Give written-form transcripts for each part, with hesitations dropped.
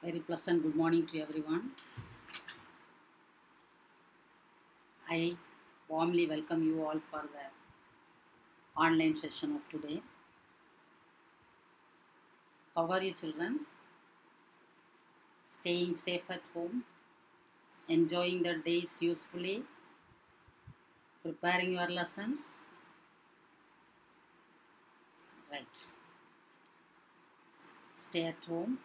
Very pleasant good morning to everyone. I warmly welcome you all for the online session of today. How are you, children? Staying safe at home, enjoying the days usefully, preparing your lessons? Right. Stay at home,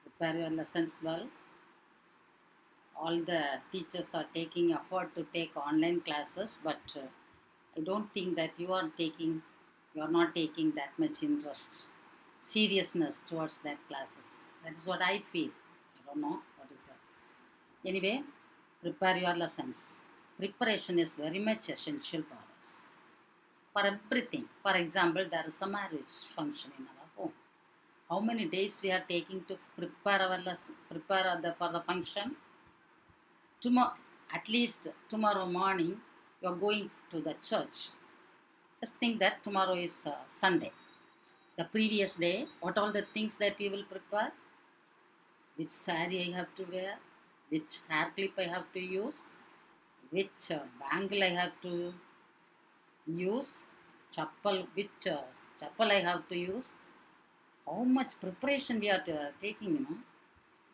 prepare your lessons well. All the teachers are taking effort to take online classes, but I don't think that you are not taking that much seriousness towards that classes. That is what I feel. I don't know what is that. Anyway, prepare your lessons. Preparation is very much essential for us. For everything. For example, there is a marriage function in our home. How many days we are taking to prepare our lesson, for the function? Tomorrow, at least tomorrow morning, you are going to the church. Just think that tomorrow is Sunday. The previous day, what all the things that you will prepare? Which saree I have to wear, which hair clip I have to use, which bangle I have to use, which chappal I have to use. How much preparation we are taking,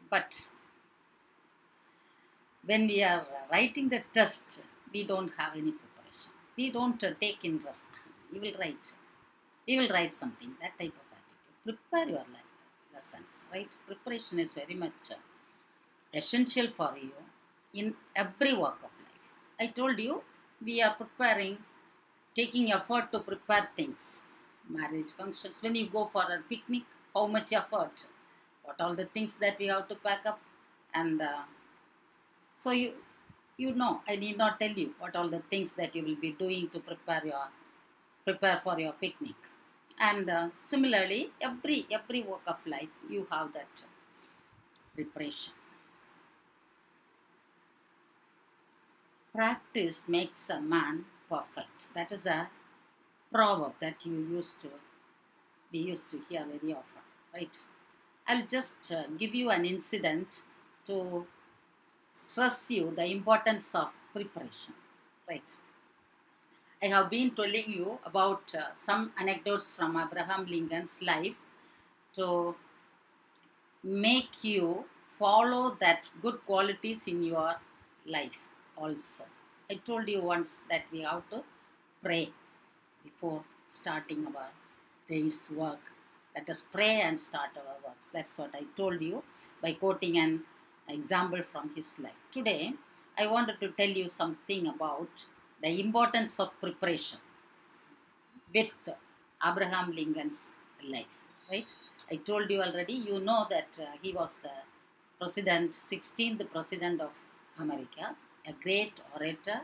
But when we are writing the test, we don't have any preparation. We don't take interest. You will write something, that type of attitude. Prepare your lessons, right? Preparation is very much essential for you in every walk of life. I told you, we are taking effort to prepare things. Marriage functions, when you go for a picnic, how much effort? What all the things that we have to pack up? And so you know, I need not tell you what all the things that you will be doing to prepare for your picnic. And similarly, every walk of life, you have that preparation. Practice makes a man perfect. That is a proverb that we used to hear very often, right? I'll just give you an incident to stress you the importance of preparation, right? I have been telling you about some anecdotes from Abraham Lincoln's life to make you follow that good qualities in your life also. I told you once that we have to pray before starting our day's work. Let us pray and start our works. That's what I told you by quoting an example from his life. Today, I wanted to tell you something about the importance of preparation with Abraham Lincoln's life, right? I told you already, you know that he was the 16th president of America, a great orator,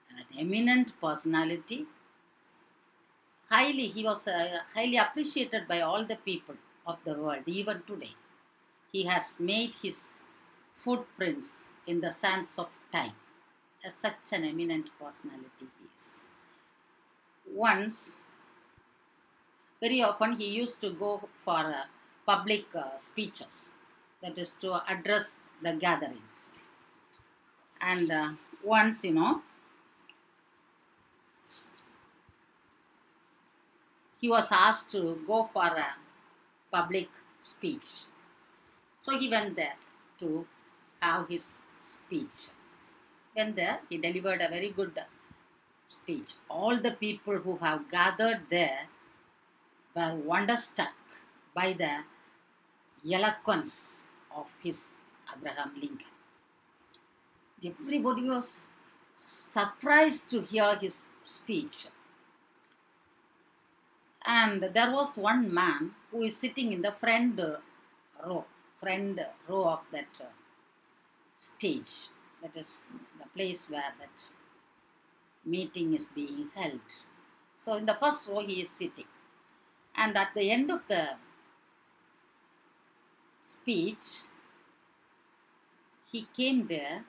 an eminent personality. He was highly appreciated by all the people of the world, even today. He has made his footprints in the sands of time. As such an eminent personality he is. Very often he used to go for public speeches, that is to address the gatherings. And once, he was asked to go for a public speech. So he went there to have his speech. When there, he delivered a very good speech. All the people who have gathered there were wonderstruck by the eloquence of his Abraham Lincoln. Everybody was surprised to hear his speech. And there was one man who is sitting in the front row of that stage. That is the place where that meeting is being held. So in the first row he is sitting. And at the end of the speech, he came there.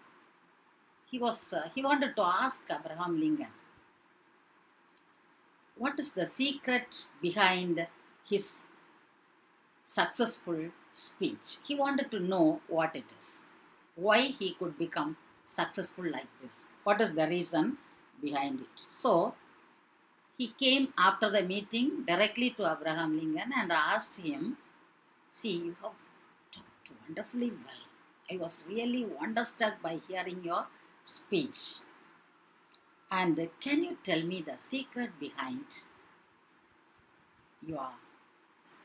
He wanted to ask Abraham Lincoln, what is the secret behind his successful speech. He wanted to know what it is, why he could become successful like this, what is the reason behind it. So he came after the meeting directly to Abraham Lincoln and asked him, see, you have talked wonderfully well. I was really wonderstruck by hearing your speech. And can you tell me the secret behind your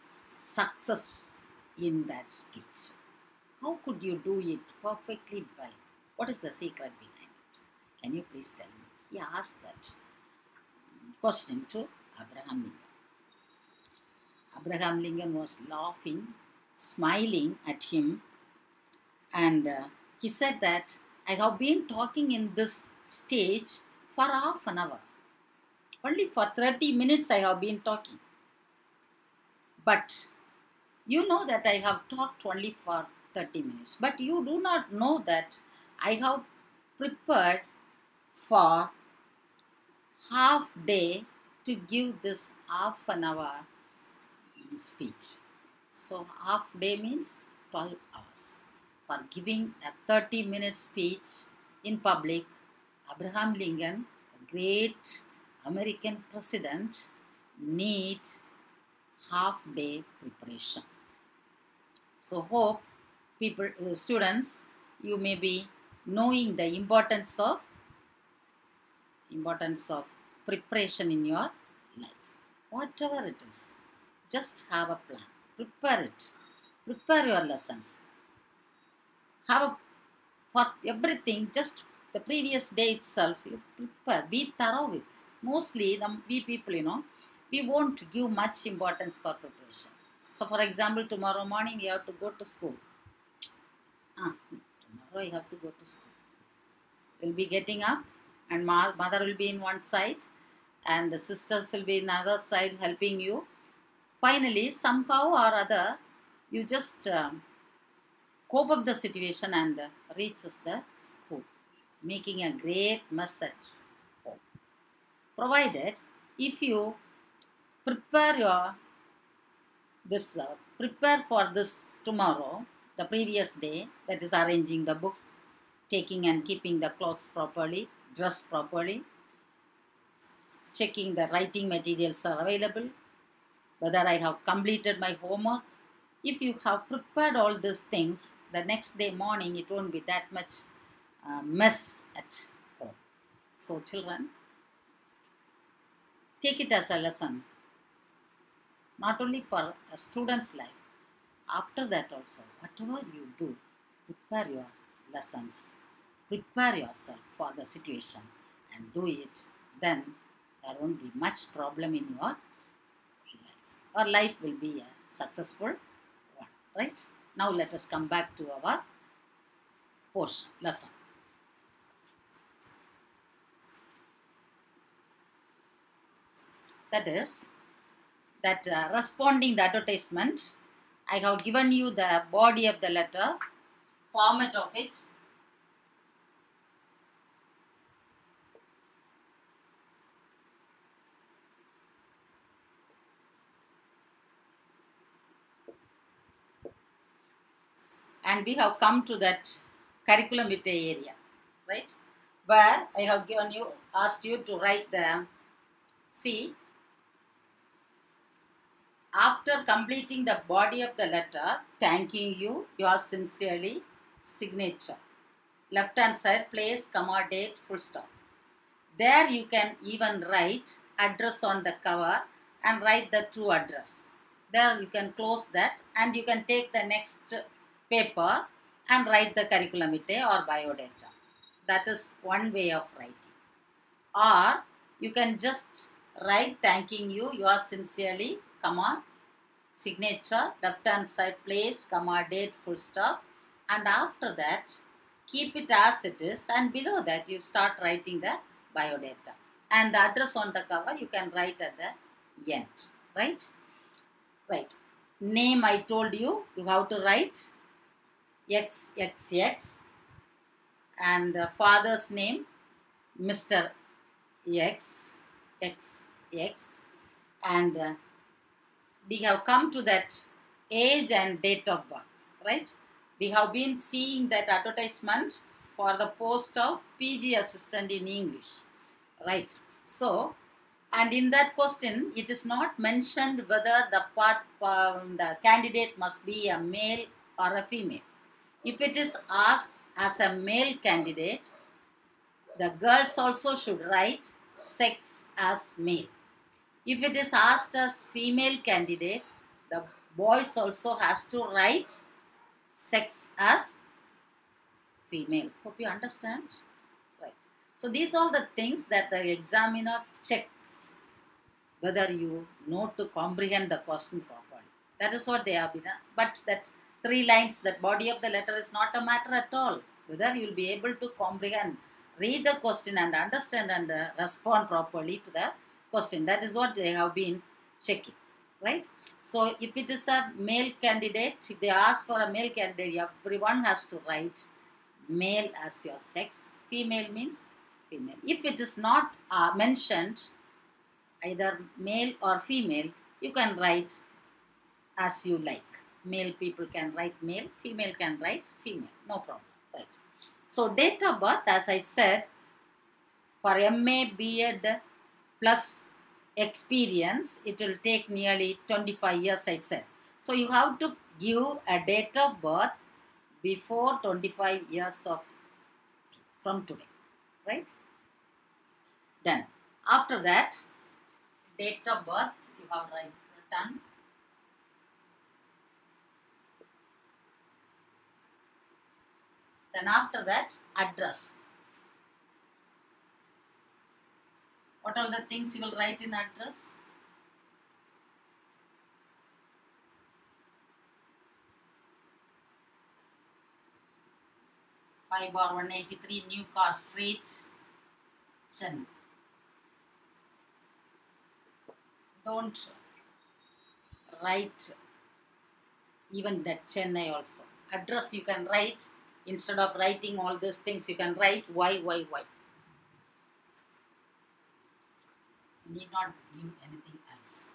success in that speech? How could you do it perfectly well? What is the secret behind it? Can you please tell me? He asked that question to Abraham Lincoln. Abraham Lincoln was laughing, smiling at him, and he said that I have been talking in this stage for half an hour. Only for 30 minutes I have been talking. But you know that I have talked only for 30 minutes. But you do not know that I have prepared for half day to give this half an hour speech. So half day means 12 hours. For giving a 30-minute speech in public, Abraham Lincoln, a great American president, need half day preparation. So hope people, students, you may be knowing the importance of preparation in your life. Whatever it is, just have a plan. Prepare it. Prepare your lessons. For everything, just the previous day itself, you prepare. Be thorough with. Mostly, we people, we won't give much importance for preparation. So, for example, tomorrow morning we have to go to school. Tomorrow I have to go to school. We'll be getting up, and mother will be in one side, and the sisters will be in another side helping you. Finally, somehow or other, you just cope up the situation and reaches the school, making a great mess at home. Provided, if you prepare for this tomorrow, the previous day, that is arranging the books, taking and keeping the clothes properly, dressed properly, checking the writing materials are available, whether I have completed my homework. If you have prepared all these things, the next day morning it won't be that much mess at home. So children, take it as a lesson, not only for a student's life. After that also, whatever you do, prepare your lessons, prepare yourself for the situation and do it. Then there won't be much problem in your life. Our life will be a successful one, right? Now let us come back to our portion, lesson. That is, that responding the advertisement, I have given you the body of the letter, format of it. And we have come to that curriculum vitae area, right? Where I have asked you to write the, see, after completing the body of the letter, thanking you, yours sincerely, signature. Left hand side, place, comma, date, full stop. There you can even write address on the cover and write the true address. There you can close that and you can take the next paper and write the curriculum vitae or biodata. That is one way of writing. Or you can just write thanking you, yours sincerely, comma, signature, left hand side, place, comma, date, full stop, and after that keep it as it is, and below that you start writing the biodata, and the address on the cover you can write at the end, right? Right. Name I told you, you have to write XXX, and father's name Mr. XX, and we have come to that age and date of birth, right? We have been seeing that advertisement for the post of PG assistant in English, right? So, and in that question, it is not mentioned whether the candidate must be a male or a female. If it is asked as a male candidate, the girls also should write sex as male. If it is asked as female candidate, the boys also has to write sex as female. Hope you understand. Right. So these are the things that the examiner checks whether you know to comprehend the question properly. That is what they have been. But that 3 lines, that body of the letter is not a matter at all. Whether you will be able to comprehend, read the question and understand and respond properly to the question. That is what they have been checking. Right? So if it is a male candidate, if they ask for a male candidate, everyone has to write male as your sex. Female means female. If it is not mentioned, either male or female, you can write as you like. Male people can write male, female can write female, no problem, right? So date of birth, as I said, for MA, B.Ed plus experience, it will take nearly 25 years, I said. So you have to give a date of birth before 25 years from today, right? Then after that, date of birth you have written. Then after that, address. What are the things you will write in address? Five bar 183 New Car Street, Chennai. Don't write even that Chennai also. Address you can write, instead of writing all these things, you can write Y. You need not give anything else.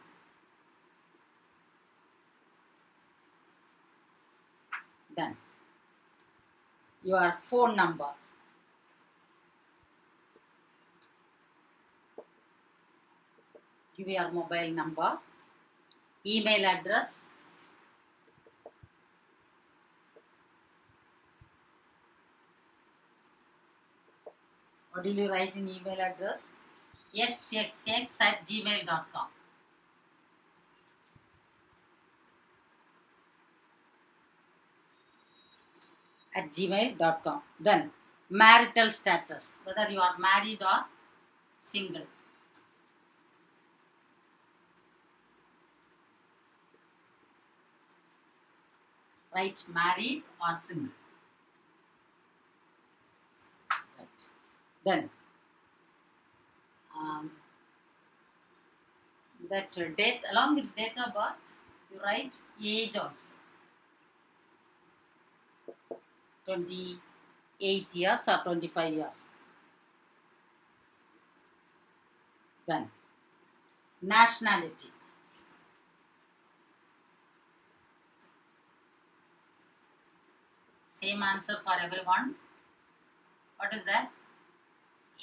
Then your phone number. Give your mobile number, email address, what will you write in email address? xxx@gmail.com. At gmail.com. Then marital status, whether you are married or single. Write married or single. Right. Then that date, along with date of birth, you write age also. 28 years or 25 years. Then nationality. Same answer for everyone. What is that?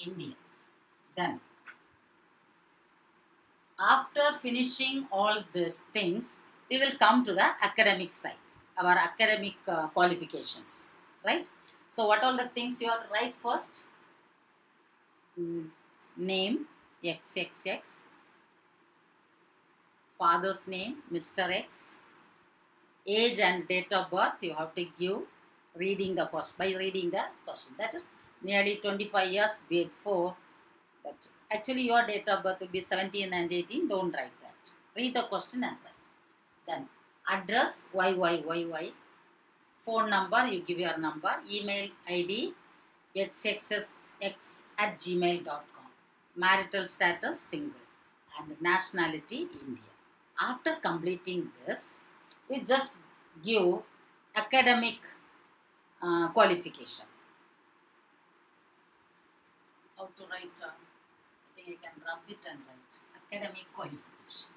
Indian. Then after finishing all these things, we will come to the academic side, our academic qualifications, right? So what all the things you have to write first? Name, XXX. Father's name, Mr. X. Age and date of birth you have to give reading the question, by reading the question. That is nearly 25 years before that. Actually your date of birth will be 17 and 18. Don't write that. Read the question and write. Then address, YYYY. Phone number, you give your number. Email ID, xxx@gmail.com. Marital status, single. And nationality, India. After completing this, you just give academic qualification. How to write? I think I can rub it and write academic qualification.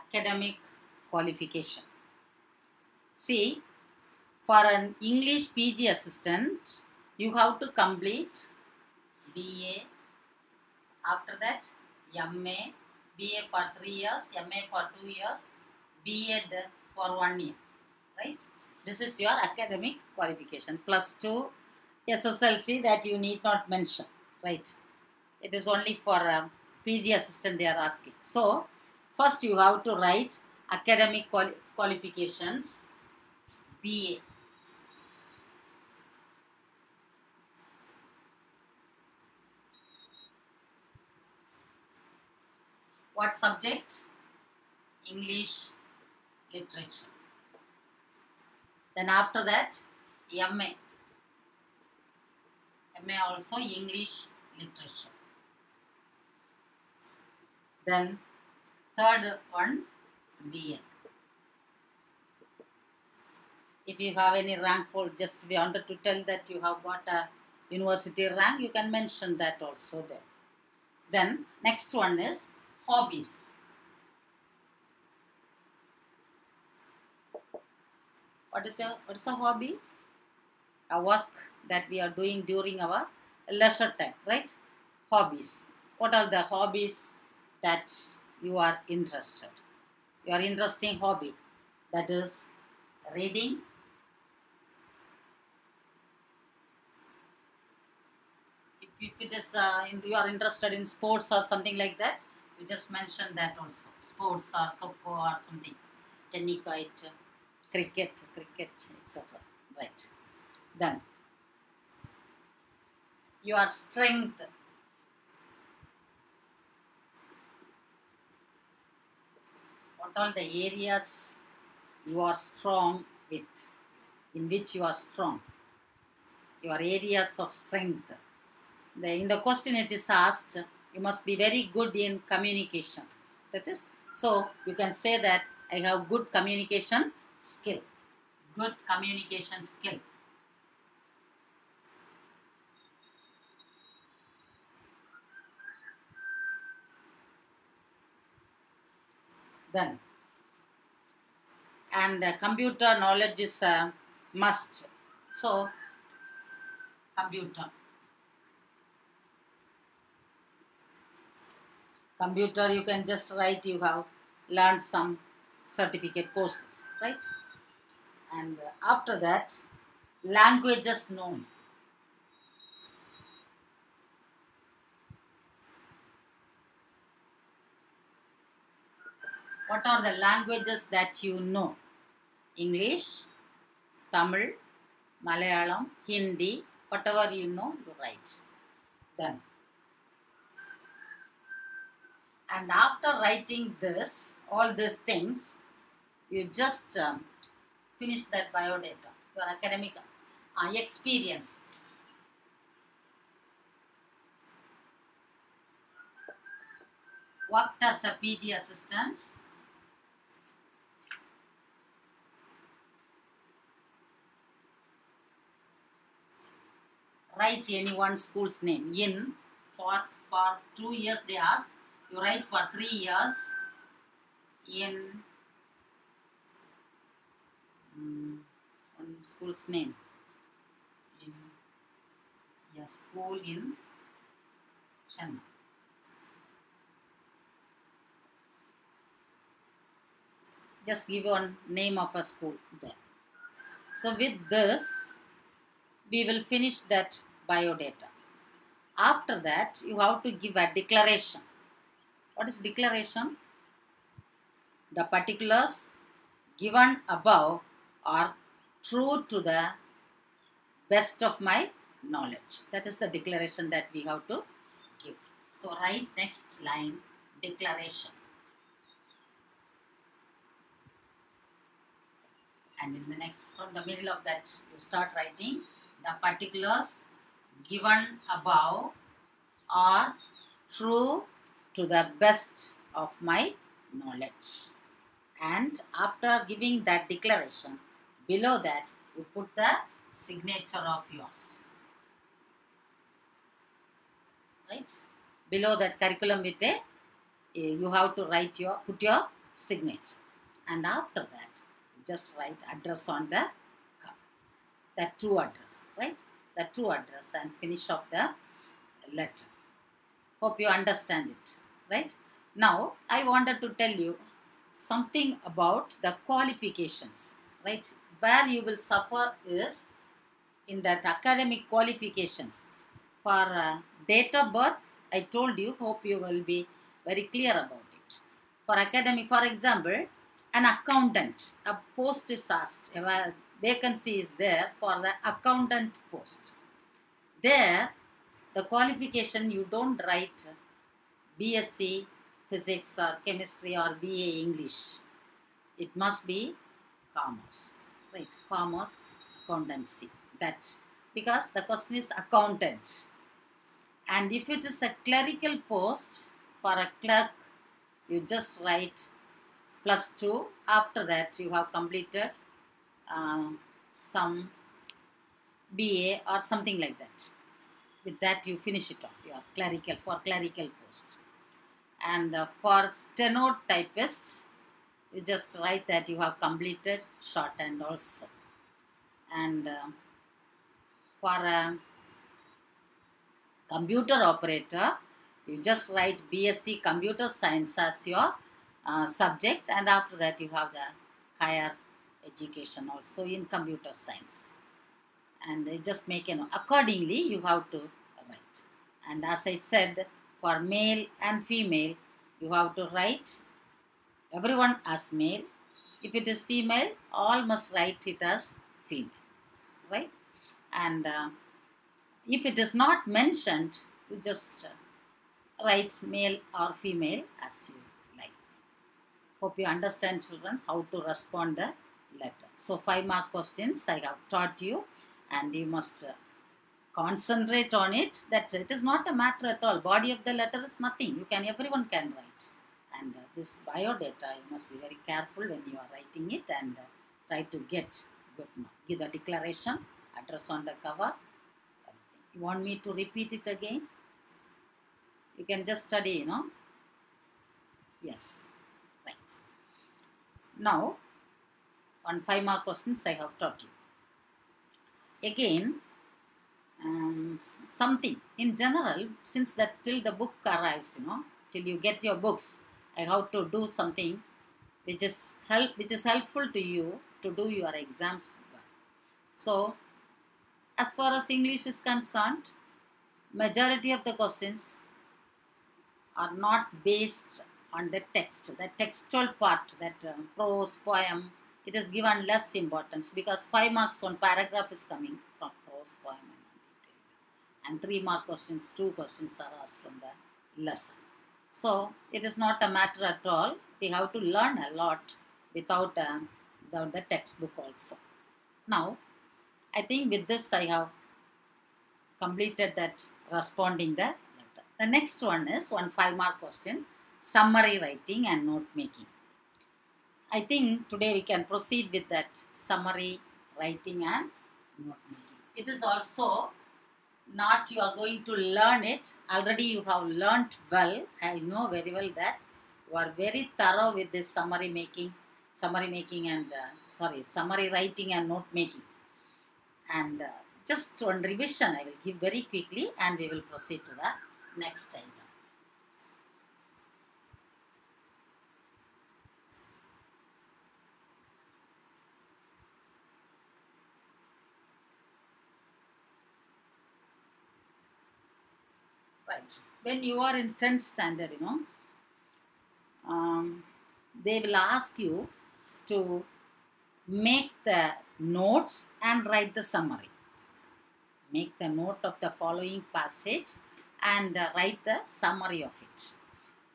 academic qualification. See, for an English PG assistant, you have to complete BA, after that MA, BA for 3 years, MA for 2 years, B.Ed for 1 year, right? This is your academic qualification. Plus 2 SSLC that you need not mention, right? It is only for PG assistant they are asking. So, first you have to write academic qualifications, BA. What subject? English literature. Then after that, MA. MA also English literature. Then third one, BA. If you have any rank hold, just we wanted to tell that you have got a university rank, you can mention that also there. Then next one is hobbies. What is a hobby? A work that we are doing during our leisure time, right? Hobbies. What are the hobbies that you are interested? Your interesting hobby, that is reading, if it is you are interested in sports or something like that, you just mention that also. Sports or coco or something, tennis, cricket, etc. Right. Then your strength. What are the areas you are strong with? In which you are strong? Your areas of strength. In the question it is asked, you must be very good in communication. That is, so you can say that I have good communication skill. Good communication skill. Then, and computer knowledge is a must. So, computer. Computer, you can just write you have learned some certificate courses, right? And after that, languages known. What are the languages that you know? English, Tamil, Malayalam, Hindi, whatever you know, you write. Then. And after writing this, all these things, you just finish that biodata, your academic experience. Worked as a PG assistant. Write any one school's name. In, for 2 years they asked, you write for 3 years in one school's name. In a school in Chennai. Just give one name of a school there. So with this, we will finish that biodata. After that, you have to give a declaration. What is declaration? The particulars given above are true to the best of my knowledge. That is the declaration that we have to give. So write next line, declaration. And in the next, from the middle of that, you start writing the particulars given above are true to the best of my knowledge. And after giving that declaration, below that you put the signature of yours. Right? Below that curriculum vitae, you have to write put your signature. And after that, just write address on the cup. The true address, right? The true address, and finish off the letter. Hope you understand it, right? Now, I wanted to tell you something about the qualifications, right? Where you will suffer is in that academic qualifications. For date of birth, I told you, hope you will be very clear about it. For academic, for example, an accountant, a post is asked, a vacancy is there for the accountant post. There, the qualification, you don't write BSc Physics or Chemistry or BA English. It must be Commerce, right? Commerce, accountancy. That, because the question is accountant. And if it is a clerical post, for a clerk, you just write +2. After that, you have completed some BA or something like that. With that, you finish it off, your clerical, for clerical post. And for stenotypist, you just write that you have completed shorthand also. And for a computer operator, you just write BSc Computer Science as your subject, and after that you have the higher education also in computer science. And they just make a note. Accordingly, you have to write. And as I said, for male and female, you have to write everyone as male. If it is female, all must write it as female, right? And if it is not mentioned, you just write male or female as you like. Hope you understand, children, how to respond the letter. So 5 mark questions I have taught you, and you must concentrate on it. That it is not a matter at all. Body of the letter is nothing. Everyone can write. And this biodata, you must be very careful when you are writing it, and try to get good mark. Give the declaration, address on the cover. You want me to repeat it again? You can just study, you know. Yes, right. Now, on 5 mark questions I have taught you. Again, something in general, since that till the book arrives, you know, till you get your books, I have to do something which is helpful to you to do your exams well. So, as far as English is concerned, majority of the questions are not based on the text, the textual part, that prose, poem. It is given less importance, because 5 marks on paragraph is coming from prose, poem, and detail. And 3 mark questions, 2 questions are asked from the lesson. So, it is not a matter at all. We have to learn a lot without the textbook also. Now, I think with this I have completed that responding the letter. The next one is 5 mark question, summary writing and note making. I think today we can proceed with that summary writing and note making. It is also not you are going to learn it. Already you have learnt well. I know very well that you are very thorough with this summary writing and note making. And just one revision I will give very quickly, and we will proceed to the next item. Right. When you are in 10th standard, you know, they will ask you to make the notes and write the summary. Make the note of the following passage and write the summary of it.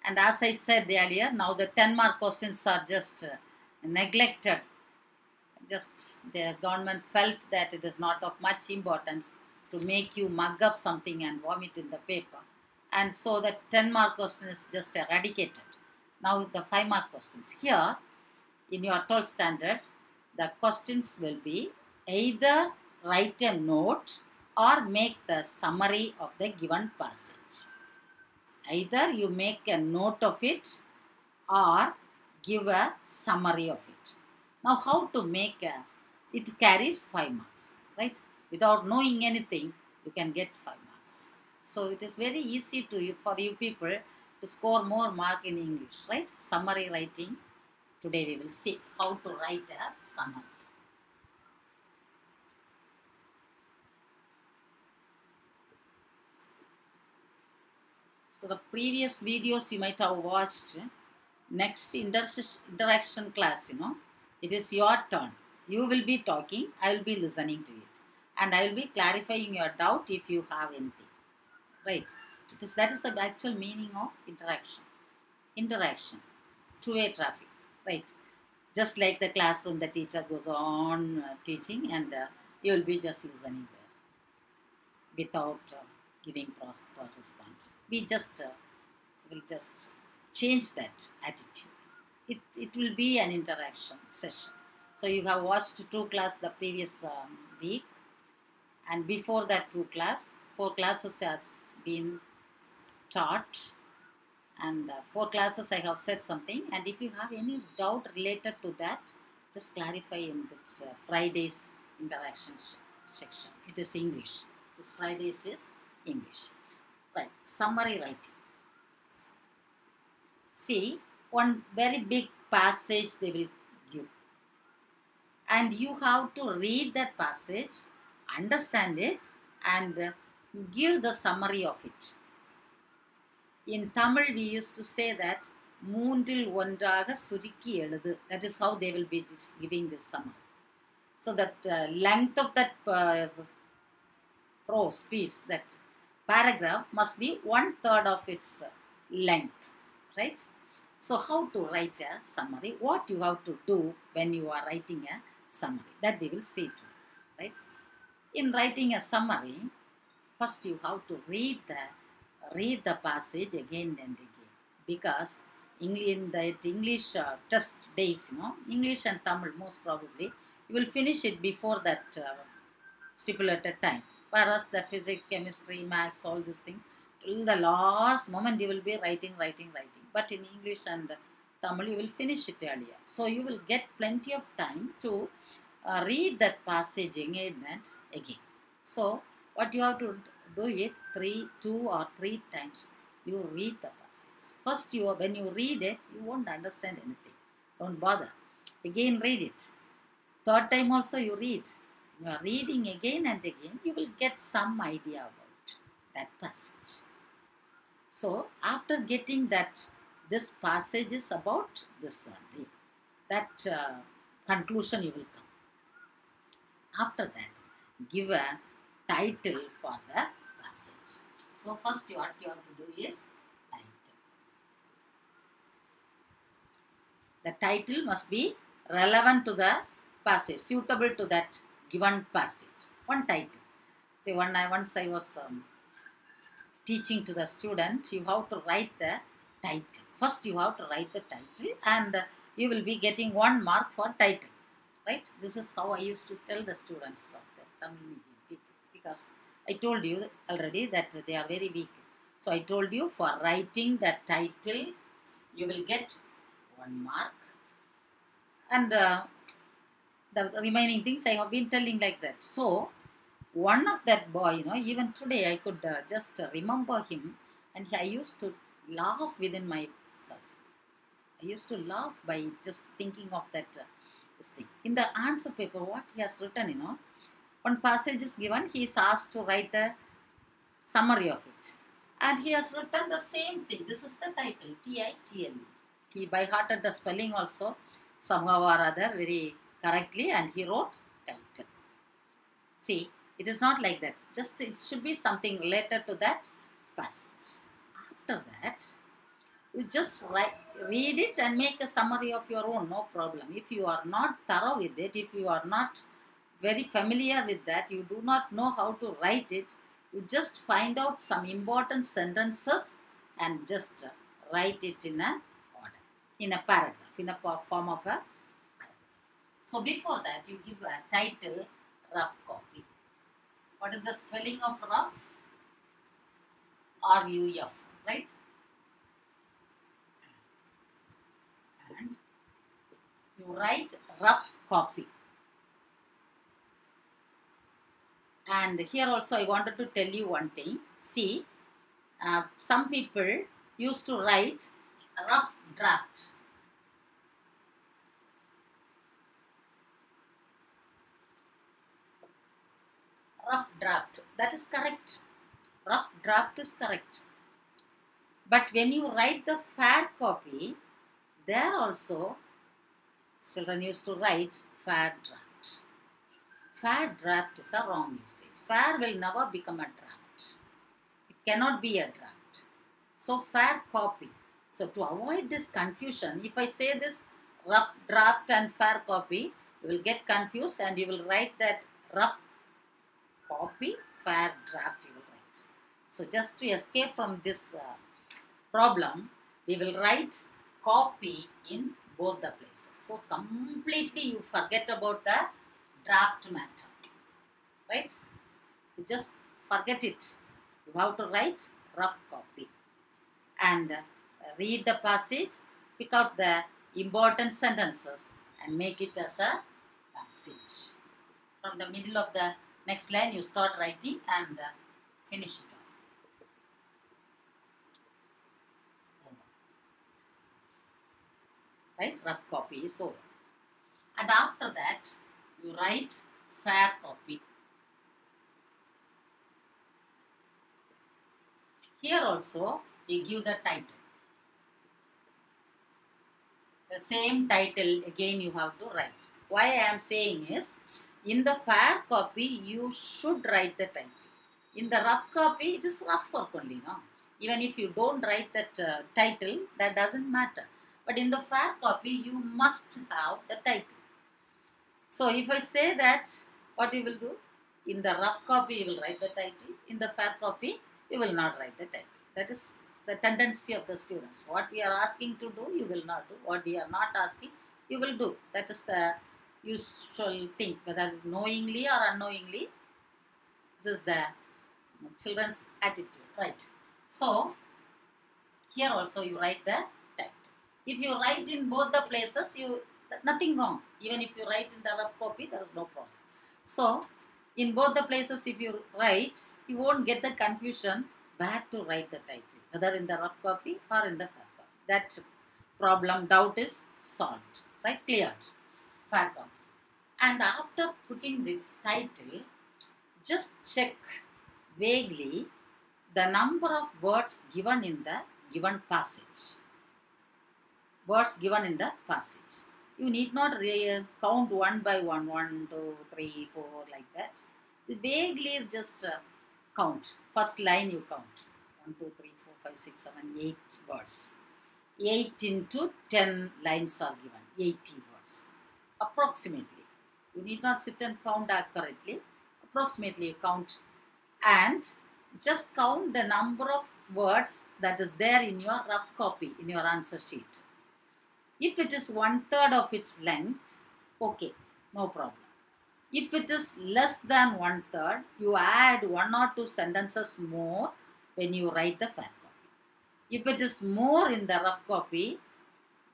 And as I said earlier, now the 10 mark questions are just neglected. Just the government felt that it is not of much importance to make you mug up something and vomit in the paper. And so the 10 mark question is just eradicated. Now the 5 mark questions. Here in your 12th standard, the questions will be either write a note or make the summary of the given passage. Either you make a note of it or give a summary of it. Now how to make it carries 5 marks, right? Without knowing anything, you can get 5 marks. So it is very easy for you people to score more mark in English, right? Summary writing. Today we will see how to write a summary. So the previous videos you might have watched. Next interaction class, it is your turn. You will be talking, I will be listening to it. And I will be clarifying your doubt if you have anything. Right? That is the actual meaning of interaction. Interaction. Two-way traffic. Right? Just like the classroom, the teacher goes on teaching and you will be just listening there without giving proper response. We will just change that attitude. It will be an interaction session. So you have watched 2 classes the previous week, and before that 4 classes has been taught, and 4 classes I have said something, and if you have any doubt related to that, just clarify in this Friday's interaction section. It is English. This Friday's is English. Right, summary writing. See, one very big passage they will give. And you have to read that passage, understand it, and give the summary of it. In Tamil, we used to say that, Moondil Ondraga Suriki Eladu. That is how they will be giving this summary. So that length of that prose piece, that paragraph must be 1/3 of its length. Right? So how to write a summary, what you have to do when you are writing a summary, that we will see too, right? In writing a summary, first you have to read the passage again and again, because in the English test days, English and Tamil most probably, you will finish it before that stipulated time. Whereas the physics, chemistry, maths, all these things, till the last moment you will be writing. But in English and Tamil, you will finish it earlier. So you will get plenty of time to read that passage again and again. So what you have to do is 2 or 3 times you read the passage. First, when you read it, you won't understand anything. Don't bother. Again read it. 3rd time also you read. You are reading again and again, you will get some idea about that passage. So after getting that this passage is about this only, that conclusion you will come. After that, give a title for the passage. So first what you have to do is title. The title must be relevant to the passage, suitable to that given passage. One title. See, once I was teaching to the student, you have to write the title. First you have to write the title, and you will be getting 1 mark for title. Right? This is how I used to tell the students of the Tamil medium people, because I told you already that they are very weak. So I told you, for writing the title, you will get 1 mark, and the remaining things I have been telling like that. So one of that boy, even today I could just remember him, and I used to laugh within myself. I used to laugh by just thinking of that this thing. In the answer paper, what he has written, one passage is given, he is asked to write the summary of it. And he has written the same thing. This is the title, TITLE. He by-hearted the spelling also, somehow or other, very correctly, and he wrote title. See, it is not like that. Just it should be something related to that passage. After that, you just read it and make a summary of your own, no problem. If you are not thorough with it, if you are not very familiar with that, you do not know how to write it, you just find out some important sentences and just write it in a order, in a paragraph, in a form of a paragraph. So before that, you give a title, rough copy. What is the spelling of rough? R-U-F, right? And write rough copy. And here also I wanted to tell you one thing. See, some people used to write a rough draft. Rough draft, that is correct. Rough draft is correct. But when you write the fair copy, there also children used to write fair draft. Fair draft is a wrong usage. Fair will never become a draft. It cannot be a draft. So fair copy. So to avoid this confusion, if I say this rough draft and fair copy, you will get confused and you will write that rough copy, fair draft you will write. So just to escape from this problem, we will write copy in both the places. So completely you forget about the draft matter, right? You just forget it. You have to write rough copy and read the passage, pick out the important sentences and make it as a passage. From the middle of the next line you start writing and finish it off. Right, rough copy is over. And after that, you write fair copy. Here also, you give the title. The same title again you have to write. Why I am saying is, in the fair copy, you should write the title. In the rough copy, it is rough work only, no? Even if you don't write that title, that doesn't matter. But in the fair copy, you must have the title. So if I say that, what you will do? In the rough copy, you will write the title. In the fair copy, you will not write the title. That is the tendency of the students. What we are asking to do, you will not do. What we are not asking, you will do. That is the usual thing, whether knowingly or unknowingly. This is the children's attitude, right? So, here also you write the title. If you write in both the places, nothing wrong. Even if you write in the rough copy, there is no problem. So, in both the places if you write, you won't get the confusion where to write the title, whether in the rough copy or in the fair copy. That problem, doubt is solved, right? Cleared. Fair copy. And after putting this title, just check vaguely the number of words given in the given passage. Words given in the passage. You need not count one by one, 1, 2, 3, 4, like that. You vaguely just count. First line you count. 1, 2, 3, 4, 5, 6, 7, 8 words. 8 into 10 lines are given. 80 words. Approximately. You need not sit and count accurately. Approximately you count and just count the number of words that is there in your rough copy, in your answer sheet. If it is 1/3 of its length, okay, no problem. If it is less than 1/3, you add 1 or 2 sentences more when you write the fair copy. If it is more in the rough copy,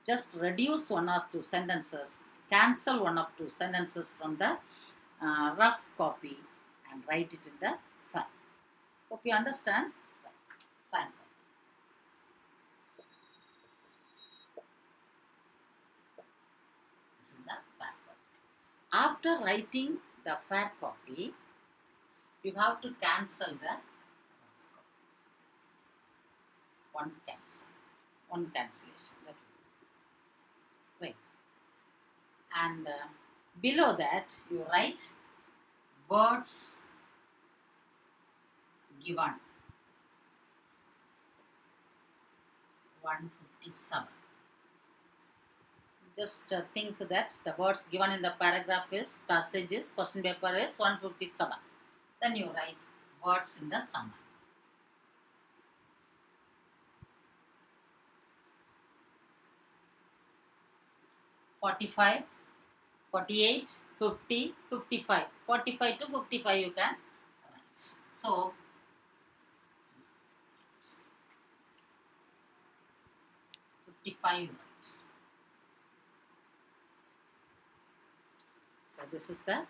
just reduce 1 or 2 sentences, cancel 1 or 2 sentences from the rough copy and write it in the fair. Hope you understand. Fair copy. This is the fair copy. After writing the fair copy, you have to cancel the rough copy. One cancellation. That will be. Right. And below that, you write words given. 157. Just think that the words given in the paragraph is, passages, question paper is 157. Then you write words in the summary. "45, 48, 50, 55. 45 to 55 you can write. So, "55 right. this is the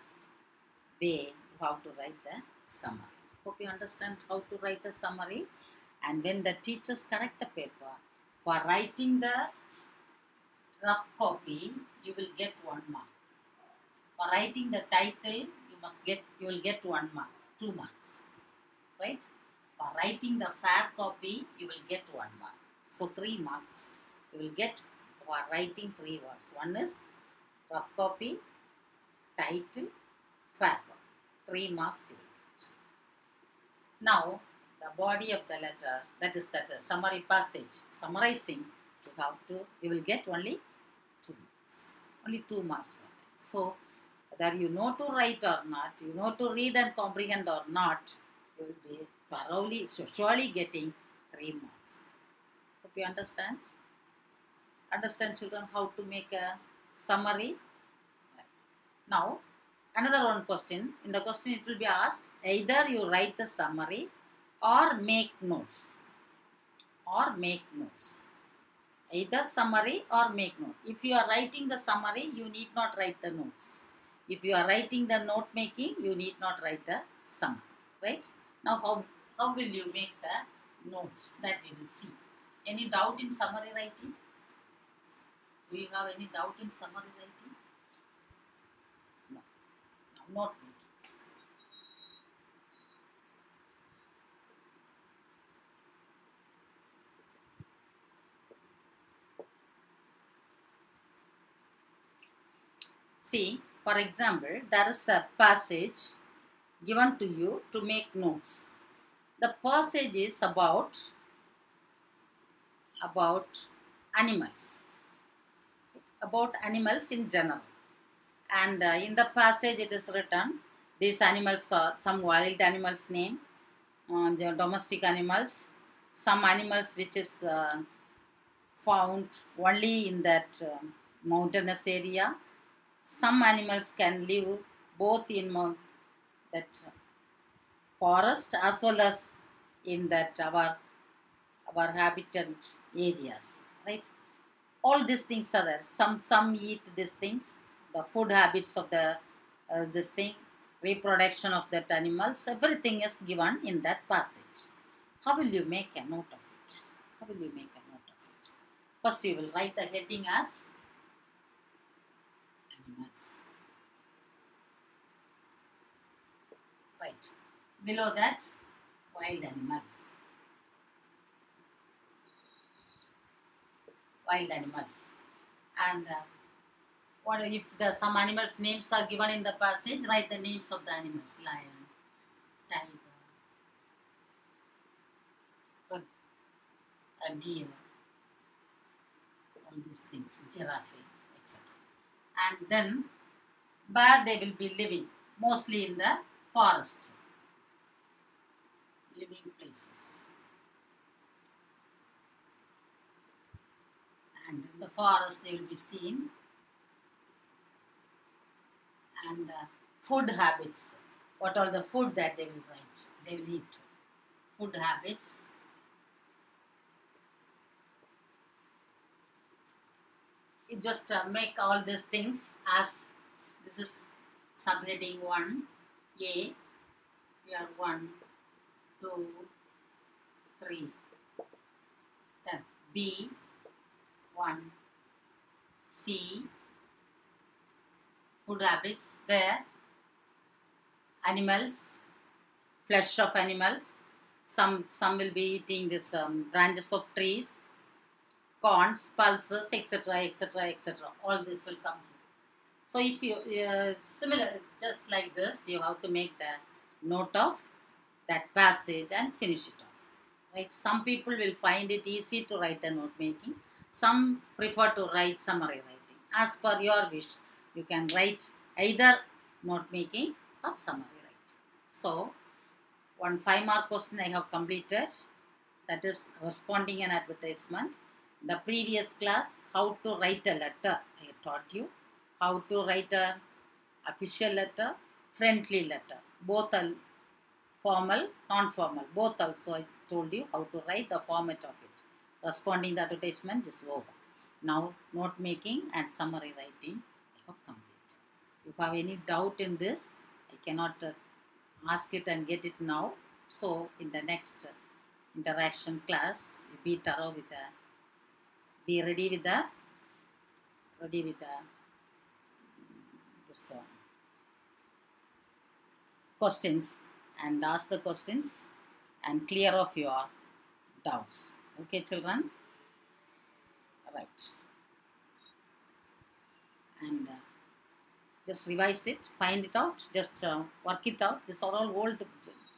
way how to write the summary. Hope you understand how to write a summary. And when the teachers correct the paper, for writing the rough copy, you will get 1 mark. For writing the title, you will get 1 mark, 2 marks, right? For writing the fair copy, you will get 1 mark. So 3 marks you will get for writing 3 words. One is rough copy, title, fair copy. 3 marks you will get. Now, the body of the letter, that is that summary passage, summarizing, you will get only 2 marks. Only 2 marks. So, whether you know to write or not, you know to read and comprehend or not, you will be thoroughly, surely getting 3 marks. Hope you understand? Understand, children, how to make a summary? Right. Now, another one question. In the question it will be asked, either you write the summary or make notes. Or make notes. Either summary or make note. If you are writing the summary, you need not write the notes. If you are writing the note making, you need not write the summary. Right? Now, how will you make the notes? That we will see. Any doubt in summary writing? Do you have any doubt in summary writing? No. Now, note making. See, for example, there is a passage given to you to make notes. The passage is about animals. About animals in general. And in the passage it is written, these animals are some wild animals name, they are domestic animals, some animals which is found only in that mountainous area. Some animals can live both in that forest as well as in that our habitat areas, right? All these things are there. Some eat these things, the food habits of the this thing, reproduction of that animals, everything is given in that passage. How will you make a note of it? How will you make a note of it? First you will write the heading as animals. Right. Below that, wild animals. Wild animals. And what if some animals' names are given in the passage? Write the names of the animals: lion, tiger, a deer, all these things, giraffe, etc. And then where they will be living, mostly in the forest, living places. And in the forest they will be seen. And food habits, what are the food that they will write, they will eat. Food habits. You just make all these things as, this is subheading 1, A, here 1, 2, 3, then B, 1, C, food habits, there, animals, flesh of animals, some will be eating this branches of trees, corns, pulses, etc., etc., etc. All this will come. So if you, similar, just like this, you have to make the note of that passage and finish it off. Right? Some people will find it easy to write the note making. Some prefer to write summary writing. As per your wish, you can write either note making or summary writing. So, one 5-mark question I have completed, that is responding an advertisement. The previous class, how to write a letter, I taught you. How to write a official letter, friendly letter. Both are formal, non-formal. Both also I told you how to write the format of it. Responding the advertisement is over. Now, note making and summary writing I have completed. you have any doubt in this, I cannot ask it and get it now. So in the next interaction class, be thorough with the, be ready with the this, questions, and ask the questions and clear off your doubts. Okay, children? Right. And just revise it, find it out, just work it out. These are all old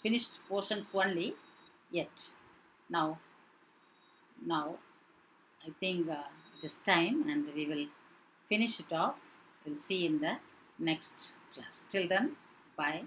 finished portions only yet. Now I think it is time, and we will finish it off. We'll see in the next class. Till then, bye.